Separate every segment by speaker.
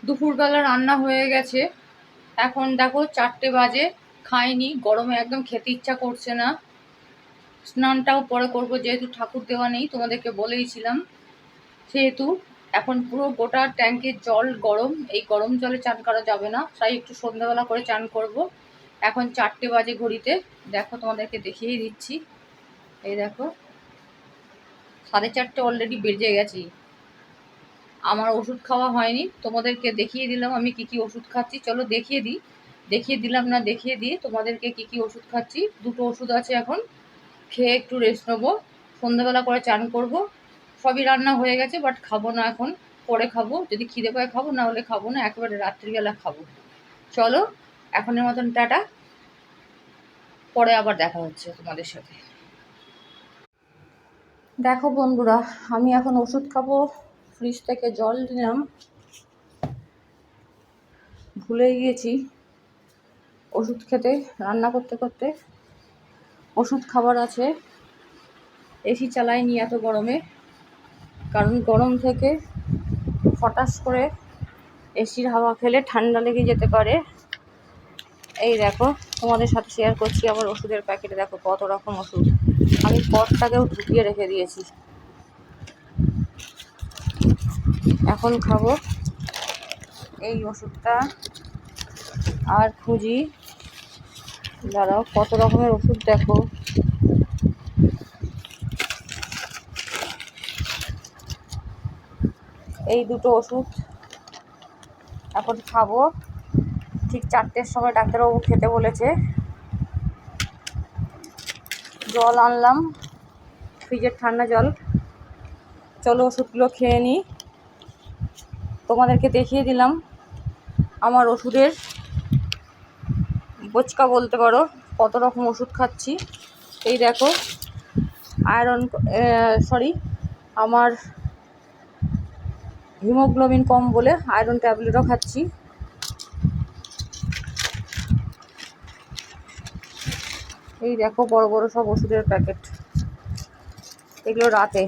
Speaker 1: দুপুরবেলা রান্না হয়ে গেছে। এখন দেখো 4টে বাজে, খাইনি, গরমে একদম খেতে ইচ্ছা করছে না। স্নানটাও পরে করব, যেহেতু ঠাকুর দেওয়া নেই, তোমাদেরকে বলেইছিলাম। সেহেতু এখন পুরো গোটা ট্যাঙ্কের জল গরম, এই গরম জলে চান করা যাবে না, তাই একটু সন্ধ্যাবেলা করে চান করব। এখন 4টে বাজে ঘড়িতে, দেখো তোমাদেরকে দেখিয়ে দিচ্ছি। এই দেখো 4:30 অলরেডি বেজে গেছি। আমার ওষুধ খাওয়া হয়নি, তোমাদেরকে দেখিয়ে দিলাম আমি কি কি ওষুধ খাচ্ছি। চলো দেখিয়ে দিই, দেখিয়ে দিলাম না, দেখিয়ে দিই তোমাদেরকে কি কি ওষুধ খাচ্ছি। 2টো ওষুধ আছে, এখন খেয়ে একটু রেস্ট নেবো, সন্ধ্যাবেলা করে চান করব। সবই রান্না হয়ে গেছে, বাট খাবো না এখন, পরে খাবো, যদি খিদে পায় খাবো, না হলে খাবো না, একেবারে রাত্রিবেলা খাবো। চলো এখনের মতন টাটা, পরে আবার দেখা হচ্ছে তোমাদের সাথে। দেখো বন্ধুরা, আমি এখন ওষুধ খাবো। ফ্রিজ থেকে জল নিলাম, ভুলে গিয়েছি ওষুধ খেতে, রান্না করতে করতে ওষুধ খাবার আছে। এসি চালাইনি এত গরমে, কারণ গরম থেকে হঠাৎ করে এসির হাওয়া খেলে ঠান্ডা লেগে যেতে পারে। এই দেখো তোমাদের সাথে শেয়ার করছি আমার ওষুধের প্যাকেটে, দেখো কত রকম ওষুধ, আমি পটটাকেও ঢুকিয়ে রেখে দিয়েছি। এখন খাবো এই ওষুধটা, আর খুঁজি, দাঁড়াও, কত রকমের ওষুধ দেখো। এই 2টো ওষুধ এখন খাবো, ঠিক 4টের সময় ডাক্তারবাবু খেতে বলেছে। জল আনলাম, ফ্রিজের ঠান্ডা জল। চলো ওষুধগুলো খেয়ে নিই, তোমাদেরকে দেখিয়ে দিলাম আমার ওষুধের বোচকা বলতে পারো, কত রকম ওষুধ খাচ্ছি। এই দেখো আয়রন, আমার হিমোগ্লোবিন কম বলে আয়রন ট্যাবলেটও খাচ্ছি। এই দেখো বড় বড় সব ওষুধের প্যাকেট, এগুলো রাতে।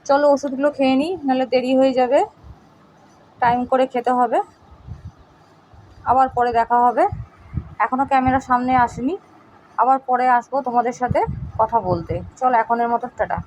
Speaker 1: চলো ওষুধগুলো খেয়ে নিই, নাহলে দেরি হয়ে যাবে, টাইম করে খেতে হবে। আবার পরে দেখা হবে, এখনও ক্যামেরার সামনে আসিনি, আবার পরে আসবো তোমাদের সাথে কথা বলতে। চলো এখনের মতো টাটা।